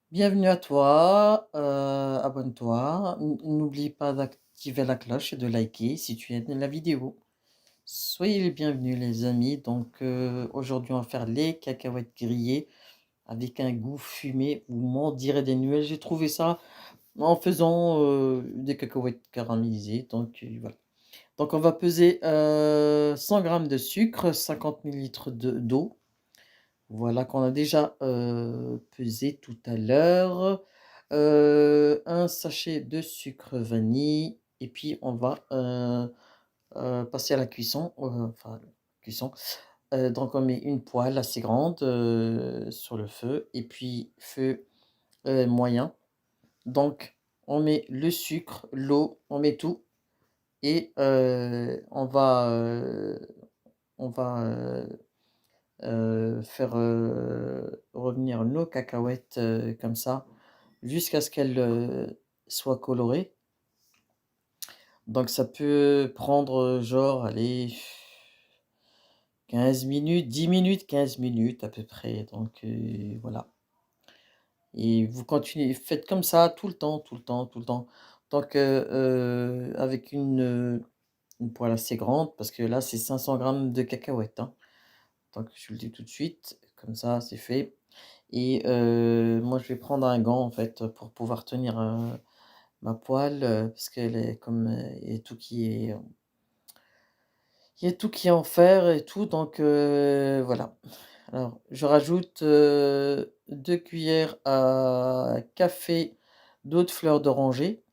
Bienvenue à toi, abonne-toi, n'oublie pas d'activer la cloche et de liker si tu aimes la vidéo. Soyez les bienvenus les amis, donc aujourd'hui on va faire les cacahuètes grillées avec un goût fumé ou on dirait des nuages. J'ai trouvé ça en faisant des cacahuètes caramélisées, donc voilà. Donc on va peser 100 grammes de sucre, 50 millilitres d'eau. Voilà qu'on a déjà, pesé tout à l'heure. 1 sachet de sucre vanille et puis on va, passer à la cuisson, enfin cuisson. Donc on met une poêle assez grande, sur le feu et puis feu, moyen. Donc on met le sucre, l'eau, on met tout et on va faire, revenir nos cacahuètes, comme ça, jusqu'à ce qu'elles, soient colorées. Donc ça peut prendre, genre, allez, 15 minutes, 10 minutes, 15 minutes à peu près, donc voilà. Et vous continuez, faites comme ça tout le temps, tout le temps, tout le temps. Donc avec une poêle assez grande parce que là, c'est 500 grammes de cacahuètes, hein. Donc je le dis tout de suite, comme ça, c'est fait. Et moi, je vais prendre un gant, en fait, pour pouvoir tenir, ma poêle, parce qu'elle est comme, il y a tout qui est en fer et tout, donc voilà. Alors, je rajoute, 2 cuillères à café d'eau de fleur d'oranger.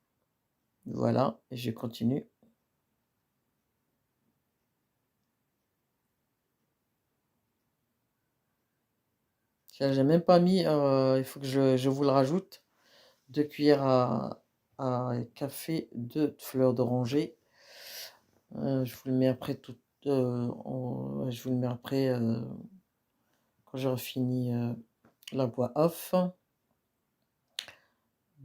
Voilà, et je continue. Tiens, j'ai même pas mis, il faut que je vous le rajoute. 2 cuillères à café de fleur d'oranger. Je vous le mets après tout, ouais, je vous le mets après, quand j'aurai fini, la voix off.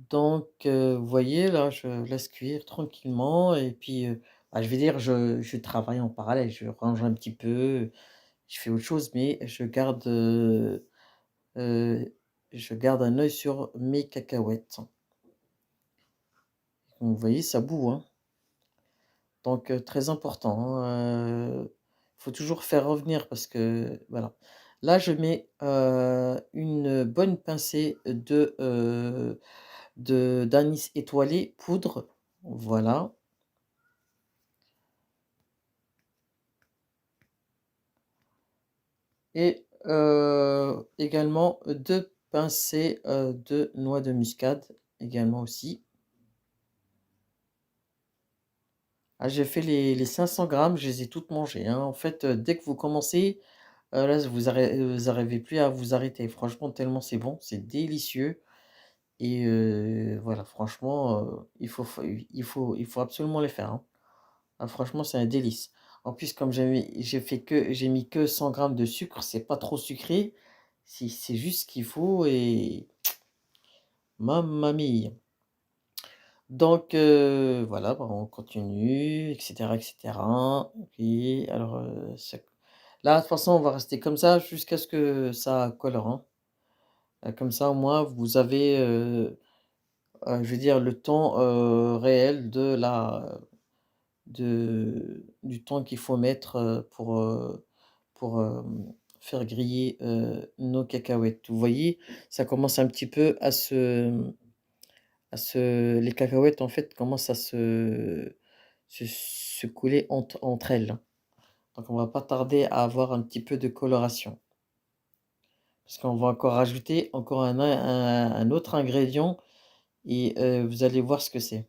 Donc vous voyez là, je laisse cuire tranquillement et puis, bah, je vais dire je travaille en parallèle, je range un petit peu, je fais autre chose, mais heu, je garde un œil sur mes cacahuètes. Donc vous voyez, ça bout, hein. Donc très important, hein, faut toujours faire revenir parce que voilà. Là, je mets, une bonne pincée de d'anis étoilé poudre, voilà. Et également 2 pincées, de noix de muscade, également aussi. Ah, j'ai fait les 500 grammes, je les ai toutes mangées, hein. En fait, dès que vous commencez, là, vous arrivez plus à vous arrêter. Franchement, tellement c'est bon, c'est délicieux et voilà, franchement, il faut absolument les faire, hein. Ah, franchement, c'est un délice. En plus, comme j'ai mis que 100 grammes de sucre, c'est pas trop sucré, c'est juste ce qu'il faut et mamma mia! Donc voilà, bah, on continue et cetera. Et alors, là, de toute façon, on va rester comme ça jusqu'à ce que ça colore, hein. Comme ça, au moins, vous avez, je veux dire, le temps, réel du temps qu'il faut mettre, pour, faire griller, nos cacahuètes. Vous voyez, ça commence un petit peu les cacahuètes, en fait, commencent à se couler entre elles. Donc on va pas tarder à avoir un petit peu de coloration. Parce qu'on va encore rajouter encore un autre ingrédient et vous allez voir ce que c'est.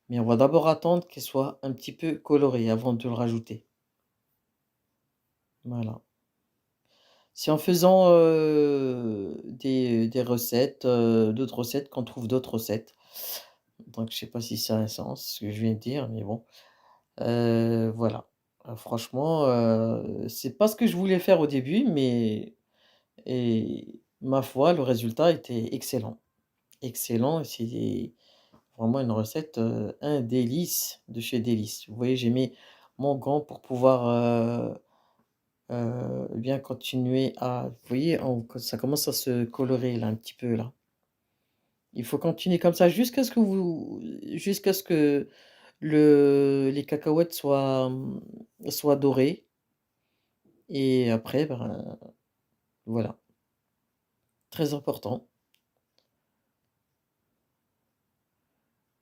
Mais on va d'abord attendre qu'elle soit un petit peu colorée avant de le rajouter. Voilà. C'est en faisant, des recettes, d'autres recettes qu'on trouve d'autres recettes. Donc je sais pas si ça a un sens ce que je viens de dire, mais bon. Voilà. Franchement, c'est pas ce que je voulais faire au début, mais et ma foi, le résultat était excellent. Excellent et c'est vraiment une recette, un délice de chez Délices. Vous voyez, j'ai mis mon gant pour pouvoir, bien continuer à vous voyez, ça commence à se colorer là, un petit peu là. Il faut continuer comme ça jusqu'à ce que les cacahuètes soient, soient dorées et après, ben, voilà, très important.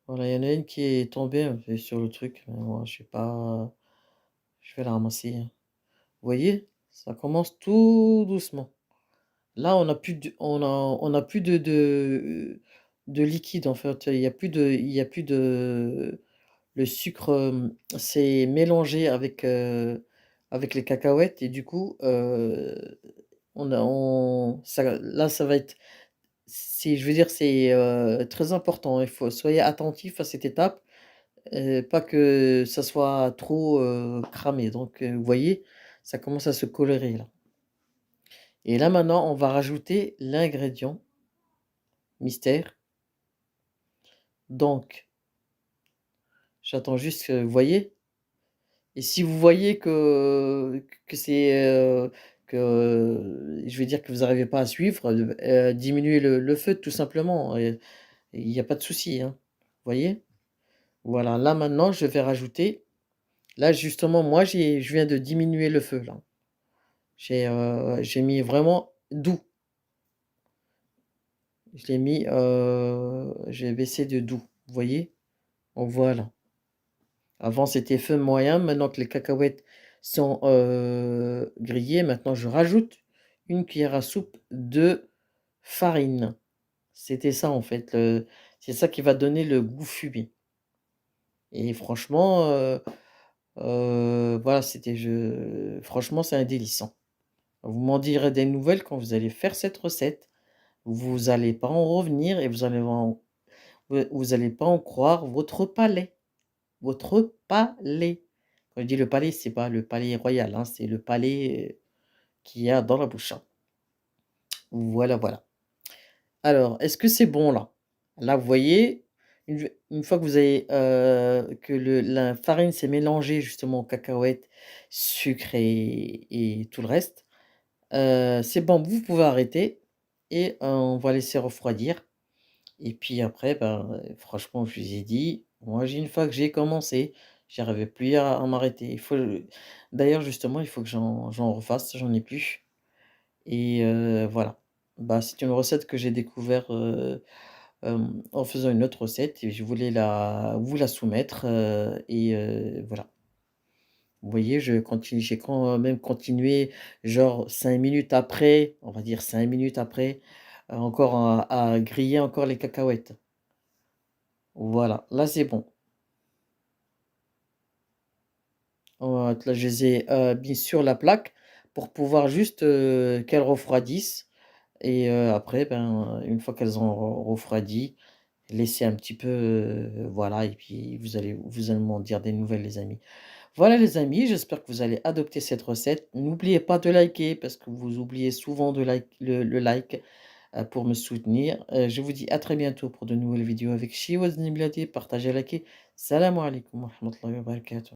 Voilà, il y en a une qui est tombée un peu sur le truc, mais moi je sais pas, je vais la ramasser, hein. Vous voyez? Ça commence tout doucement. Là, on a plus de liquide, en fait, il y a plus de le sucre, s'est mélangé avec les cacahuètes et du coup, on ça là, ça va être je veux dire, c'est, très important. Il faut soyez attentifs à cette étape, pas que ça soit trop, cramé. Donc, vous voyez, ça commence à se colorer là et là, maintenant, on va rajouter l'ingrédient mystère. Donc, j'attends juste que vous voyez? Et si vous voyez que c'est, je vais dire que vous n'arrivez pas à suivre, diminuez le feu tout simplement et il y a pas de souci, hein. Vous voyez? Voilà, là maintenant je vais rajouter là justement moi je viens de diminuer le feu là. J'ai mis vraiment doux. J'ai baissé de doux, vous voyez? Donc voilà. Avant, c'était feu moyen. Maintenant que les cacahuètes sont, grillées, maintenant je rajoute une cuillère à soupe de farine. C'était ça, en fait, c'est ça qui va donner le goût fumé et franchement, voilà, franchement, c'est un délice, hein. Vous m'en direz des nouvelles quand vous allez faire cette recette. Vous allez pas en revenir et vous allez pas en croire votre palais. Votre palais. Quand je dis le palais, c'est pas le palais royal, hein, c'est le palais, qu'il y a dans la bouche, hein. Voilà, voilà. Alors, est-ce que c'est bon là? Là, vous voyez, une fois que vous avez, que la farine s'est mélangée justement aux cacahuètes, sucre et tout le reste, c'est bon, vous pouvez arrêter et on va laisser refroidir et puis après, ben, franchement, je vous ai dit, moi, une fois que j'ai commencé, j'arrivais plus à m'arrêter. D'ailleurs, justement, il faut que j'en refasse, j'en ai plus et voilà. Bah, c'est une recette que j'ai découvert, en faisant une autre recette et je voulais vous la soumettre, et voilà. Vous voyez, j'ai quand même continué, genre 5 minutes après, on va dire 5 minutes après, encore à griller encore les cacahuètes. Voilà, là c'est bon. Là je les ai, mis sur la plaque pour pouvoir juste, qu'elles refroidissent et après, ben, une fois qu'elles ont refroidi, laisser un petit peu, voilà et puis vous allez m'en dire des nouvelles les amis. Voilà les amis, j'espère que vous allez adopter cette recette. N'oubliez pas de liker parce que vous oubliez souvent de le like, pour me soutenir. Je vous dis à très bientôt pour de nouvelles vidéos avec Chiwaz Nibladi. Partagez, likez. Salam alaikum wa rahmatullahi wa barakatuh.